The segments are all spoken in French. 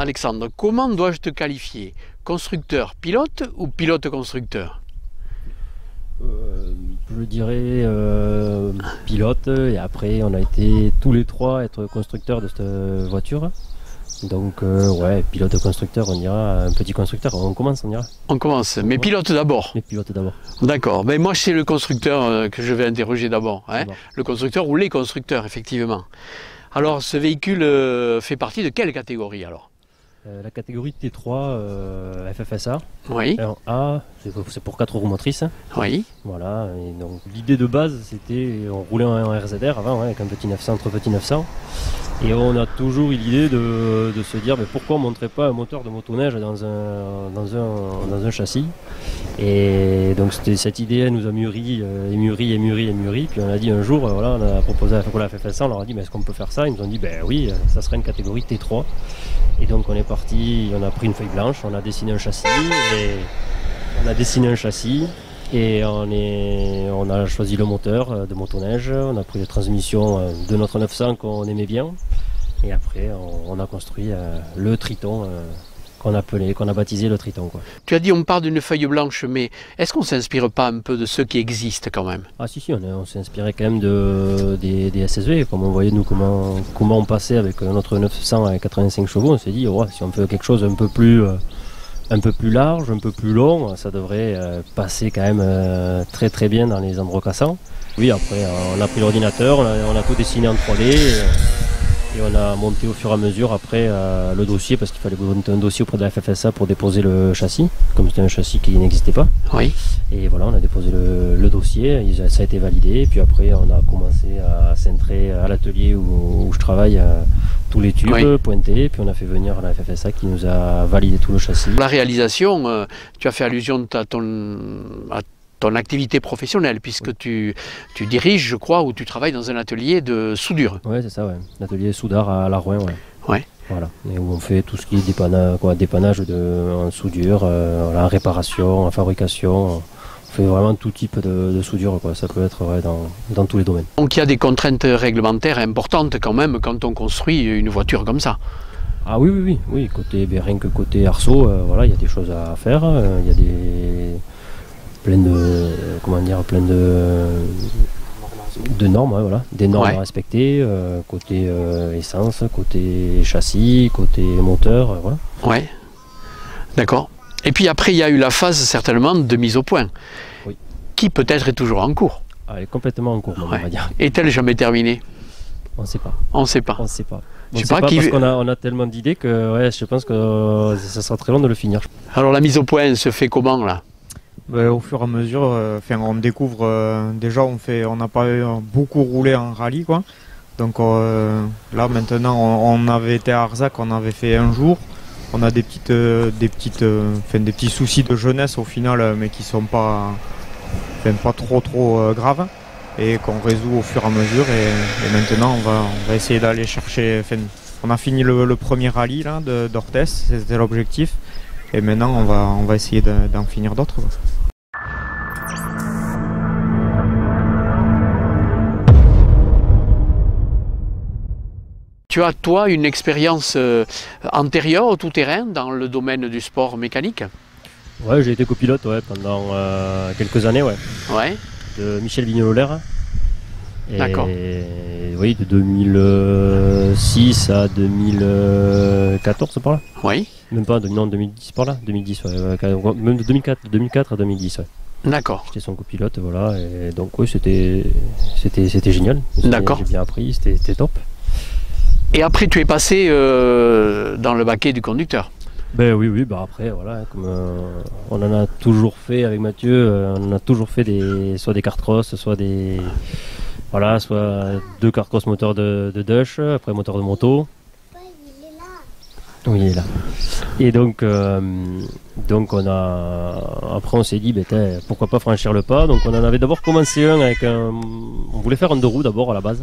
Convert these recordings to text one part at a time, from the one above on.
Alexandre, comment dois-je te qualifier? Constructeur-pilote ou pilote-constructeur? Je dirais pilote, et après on a été tous les trois être constructeurs de cette voiture. Donc ouais, pilote constructeur, on dira, un petit constructeur, on commence, on dira. On commence, mais pilote d'abord. Mais pilote d'abord. D'accord, ben moi c'est le constructeur que je vais interroger d'abord, hein. Le constructeur ou les constructeurs, effectivement. Alors ce véhicule fait partie de quelle catégorie alors? La catégorie T3 FFSA. Oui. En A, c'est pour 4 roues motrices. Oui. Voilà, et donc l'idée de base c'était, on roulait en RZR avant, avec un petit 900, entre petit 900. Et on a toujours eu l'idée de se dire, mais pourquoi on ne montrait pas un moteur de motoneige dans un châssis. Et donc cette idée elle nous a mûri, puis on a dit un jour, voilà, on a proposé à la FFSA, on leur a dit, mais est-ce qu'on peut faire ça? Ils nous ont dit, ben oui, ça serait une catégorie T3. Et donc on est parti, on a pris une feuille blanche, on a dessiné un châssis, et on a choisi le moteur de motoneige, on a pris les transmissions de notre 900 qu'on aimait bien, et après on a construit le Triton qu'on a baptisé le Triton, quoi. Tu as dit on part d'une feuille blanche, mais est-ce qu'on ne s'inspire pas un peu de ceux qui existent quand même? Ah si, on s'est inspiré quand même des SSV, comme on voyait nous comment on passait avec notre 900 à 85 chevaux, on s'est dit, oh, si on fait quelque chose un peu plus large, un peu plus long, ça devrait passer quand même très très bien dans les endroits cassants. Oui, après on a pris l'ordinateur, on a tout dessiné en 3D et on a monté au fur et à mesure après le dossier, parce qu'il fallait monter un dossier auprès de la FFSA pour déposer le châssis, comme c'était un châssis qui n'existait pas. Oui. Et voilà, on a déposé le dossier, ça a été validé, et puis après on a commencé à centrer à l'atelier où je travaille tous les tubes, oui, pointés, puis on a fait venir la FFSA qui nous a validé tout le châssis. La réalisation, tu as fait allusion à ton activité professionnelle, puisque oui, tu diriges, je crois, ou tu travailles dans un atelier de soudure. Oui, c'est ça, ouais. L'atelier soudard à La Rouen, ouais. Ouais. Voilà, et où on fait tout ce qui est dépannage en soudure, en réparation, en fabrication. On fait vraiment tout type de soudure, quoi. Ça peut être dans tous les domaines. Donc il y a des contraintes réglementaires importantes quand même quand on construit une voiture comme ça. Ah oui, rien que côté arceau, voilà, il y a des choses à faire, il y a plein de normes, hein, voilà, des normes, ouais, à respecter, côté essence, côté châssis, côté moteur, voilà. Ouais, d'accord. Et puis après, il y a eu la phase certainement de mise au point, oui, qui peut-être est toujours en cours. Ah, elle est complètement en cours, ouais, on va dire. Est-elle jamais terminée? On ne sait pas. On ne sait pas. On ne sait pas. Je sais pas parce qu'on a tellement d'idées que ouais, je pense que ça sera très long de le finir. Alors la mise au point se fait comment là? Au fur et à mesure, on découvre, déjà on n'a pas beaucoup roulé en rallye, quoi. Donc là maintenant on avait été à Arzac, on avait fait un jour. On a des petits soucis de jeunesse au final, mais qui sont pas trop graves, et qu'on résout au fur et à mesure. Et maintenant on va essayer d'aller chercher. On a fini le premier rallye là d'Orthez, c'était l'objectif. Et maintenant on va essayer d'en finir d'autres. Tu as, toi, une expérience antérieure au tout-terrain dans le domaine du sport mécanique? Ouais, j'ai été copilote, ouais, pendant quelques années, ouais. Ouais. De Michel Vignololaire. D'accord. Oui, de 2006 à 2014 par là. Oui. Même pas, non, 2010 par là. 2010, ouais. Même de 2004 à 2010, ouais. D'accord. J'étais son copilote, voilà. Et donc, oui, c'était génial. D'accord. J'ai bien appris, c'était top. Et après, tu es passé dans le baquet du conducteur? Ben oui, bah après, voilà, comme on en a toujours fait avec Mathieu, on en a toujours fait soit des kart cross, soit deux kart cross moteurs de Dush, après moteur de moto. Oui, il est là. Et donc après on s'est dit, pourquoi pas franchir le pas. Donc on en avait d'abord commencé un on voulait faire un 2 roues d'abord à la base.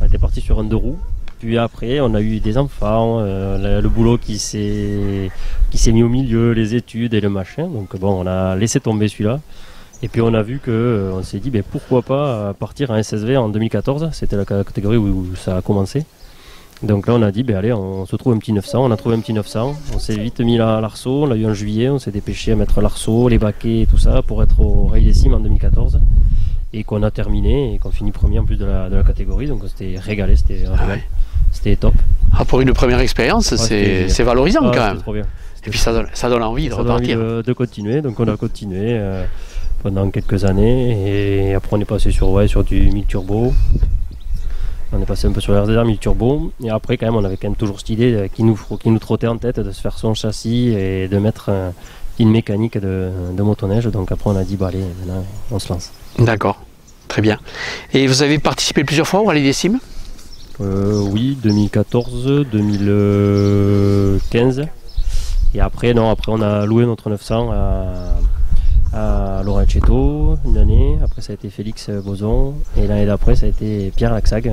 On était parti sur un 2 roues. Puis après, on a eu des enfants, le boulot qui s'est mis au milieu, les études et le machin. Donc bon, on a laissé tomber celui-là. Et puis on a vu on s'est dit, pourquoi pas partir en SSV en 2014. C'était la catégorie où ça a commencé. Donc là on a dit ben allez, on se trouve un petit 900, on a trouvé un petit 900, on s'est vite mis l'arceau, on l'a eu en juillet, on s'est dépêché à mettre l'arceau, les baquets et tout ça pour être au Rallye des Cimes en 2014 et qu'on a terminé et qu'on finit premier en plus de la catégorie, donc c'était régalé, c'était c'était top. Ah, pour une première expérience, c'est valorisant quand même. Trop bien. Et puis ça donne envie de repartir. Donne envie de continuer, donc on a continué pendant quelques années et après on est passé sur du 1000 turbo. On est passé un peu sur RZR 1000 turbo et après quand même on avait quand même toujours cette idée qui nous trottait en tête de se faire son châssis et de mettre une mécanique de motoneige. Donc après on a dit bah allez, maintenant on se lance. D'accord, très bien. Et vous avez participé plusieurs fois au Rallye des Cimes? Oui, 2014, 2015 et après on a loué notre 900 à Lorencetto une année, après ça a été Félix Boson et l'année d'après ça a été Pierre Laxag.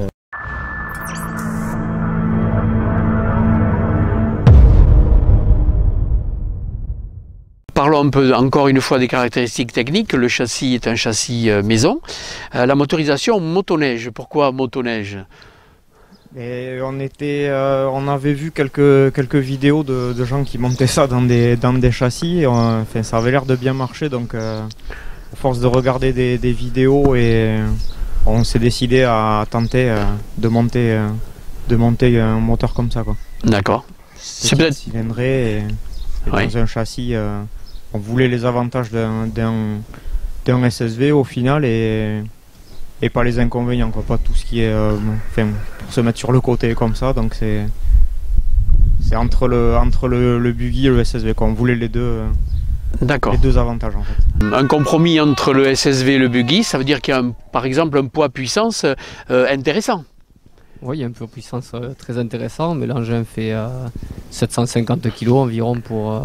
Parlons un peu encore une fois des caractéristiques techniques. Le châssis est un châssis maison. La motorisation motoneige. Pourquoi motoneige? Et on avait vu quelques vidéos de gens qui montaient ça dans des châssis. Et enfin, ça avait l'air de bien marcher. Donc, à force de regarder des vidéos, et on s'est décidé à tenter de monter un moteur comme ça, quoi. D'accord. C'est peut-être cylindré et dans un châssis. On voulait les avantages d'un SSV au final et pas les inconvénients, quoi. Pas tout ce qui est pour se mettre sur le côté comme ça. Donc c'est entre le buggy et le SSV, quoi. On voulait les deux avantages en fait. Un compromis entre le SSV et le buggy, ça veut dire qu'il y a par exemple un poids puissance intéressant. Oui, il y a un poids puissance très intéressant, mais l'engin fait 750 kg environ pour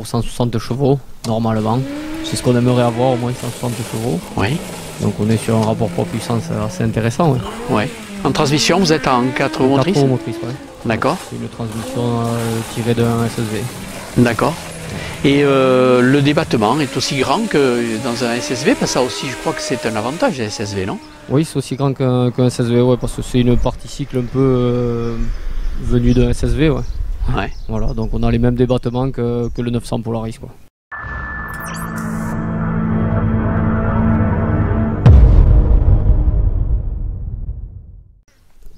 160 chevaux normalement. C'est ce qu'on aimerait avoir, au moins 160 chevaux. Oui. Donc on est sur un rapport poids-puissance assez intéressant. Oui. Ouais. En transmission, vous êtes en 4 roues motrices? 4 roues motrices, oui. D'accord. C'est une transmission tirée d'un SSV. D'accord. Et le débattement est aussi grand que dans un SSV, parce que ça aussi je crois que c'est un avantage, un SSV, non? Oui, c'est aussi grand qu'un SSV, ouais, parce que c'est une partie cycle un peu venue d'un SSV. Ouais. Ouais. Voilà, donc on a les mêmes débattements que le 900 Polaris, quoi.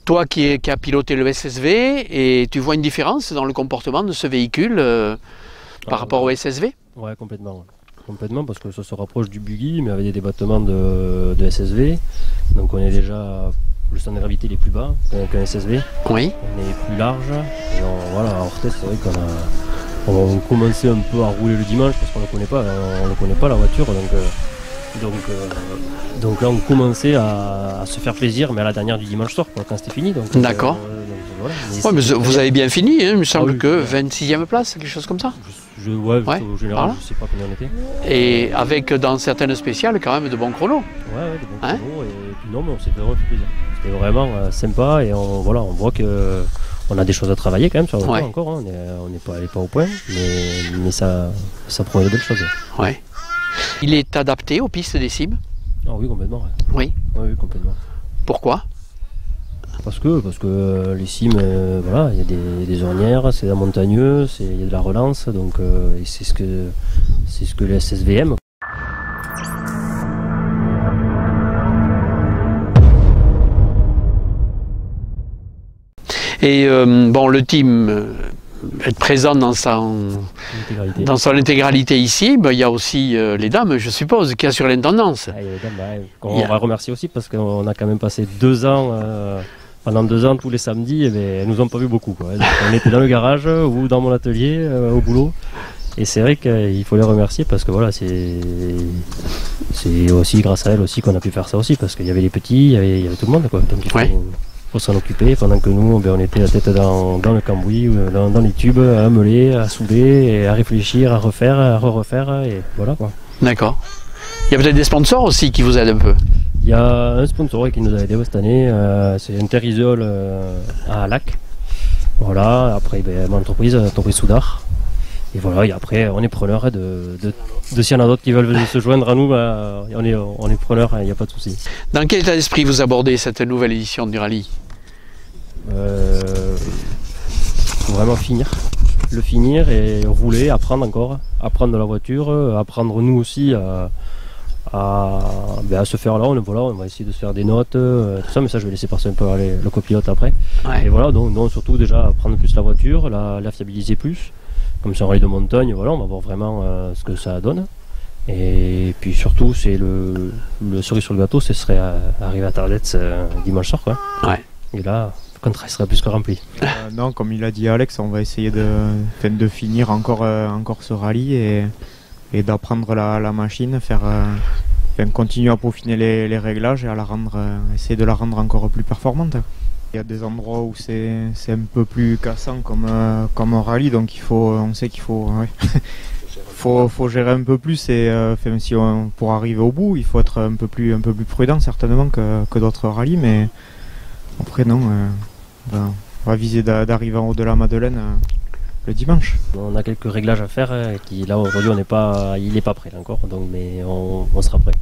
Toi qui as piloté le SSV, et tu vois une différence dans le comportement de ce véhicule par rapport au SSV? Ouais, complètement. Ouais. Complètement, parce que ça se rapproche du buggy, mais avec des débattements de SSV. Donc on est déjà, le centre de gravité il est plus bas qu'un SSV. Oui. On est plus large. Et voilà, en test, c'est vrai qu'on commençait un peu à rouler le dimanche parce qu'on ne connaît pas, la voiture. Donc là on commençait à se faire plaisir, mais à la dernière du dimanche soir, quoi, quand c'était fini. D'accord. Voilà. Ouais, mais vous avez bien fini, hein, il me semble que 26e place, quelque chose comme ça. Ouais, au général, je sais pas combien on était. Et avec dans certaines spéciales quand même de bons chronos. Ouais, de bons chronos. Et puis non, mais on s'est vraiment fait plaisir. C'était vraiment sympa et on voit que on a des choses à travailler quand même sur la voiture encore. Hein. On n'est pas au point, mais ça promet de belles choses. Ouais. Il est adapté aux pistes des Cimes? Ah oui, complètement. Ouais. Oui, complètement. Pourquoi? Parce que les Cimes, voilà, il y a des ornières, c'est montagneux, il y a de la relance, donc et c'est ce que le SSV aime. Et bon, le team être présent dans son intégralité ici, il y a aussi les dames, je suppose, qui assurent l'intendance. Ah, les dames, on va remercier aussi parce qu'on a quand même passé 2 ans. Pendant 2 ans, tous les samedis, elles nous ont pas vu beaucoup, quoi. Donc, on était dans le garage ou dans mon atelier, au boulot. Et c'est vrai qu'il faut les remercier parce que voilà, c'est aussi grâce à elles aussi qu'on a pu faire ça aussi, parce qu'il y avait les petits, il y avait tout le monde, quoi. Donc il faut s'en occuper, pendant que nous, on était la tête dans le cambouis, dans les tubes, à meuler, à souder, et à réfléchir, à refaire, à re-refaire, et voilà, quoi. D'accord. Il y a peut-être des sponsors aussi qui vous aident un peu? Il y a un sponsor qui nous a aidé cette année, c'est Interisol à Lac. Voilà, après l'entreprise Soudar. Et voilà, et après on est preneur de s'il y en a d'autres qui veulent se joindre à nous, on est preneur, il n'y a pas de souci. Dans quel état d'esprit vous abordez cette nouvelle édition du rallye? faut vraiment finir. Le finir et rouler, apprendre encore, apprendre de la voiture, apprendre nous aussi à se faire là, voilà, on va essayer de se faire des notes, tout ça, mais ça je vais laisser passer un peu le copilote après. Ouais. Et voilà, donc surtout déjà apprendre plus la voiture, la fiabiliser plus, comme c'est un rallye de montagne, voilà, on va voir vraiment ce que ça donne. Et puis surtout, c'est le cerise sur le gâteau, ce serait arriver à Tardets dimanche soir, quoi. Ouais. Et là, le contrat serait plus que rempli. Non, comme il a dit Alex, on va essayer de finir encore ce rallye et d'apprendre la machine, continuer à peaufiner les réglages et à essayer de la rendre encore plus performante. Il y a des endroits où c'est un peu plus cassant comme un rallye, donc on sait qu'il faut faut gérer un peu plus et pour arriver au bout, il faut être un peu plus prudent certainement que d'autres rallyes, mais après non, on va viser d'arriver en haut de la Madeleine le dimanche. On a quelques réglages à faire qui là aujourd'hui il n'est pas prêt encore, donc mais on sera prêt.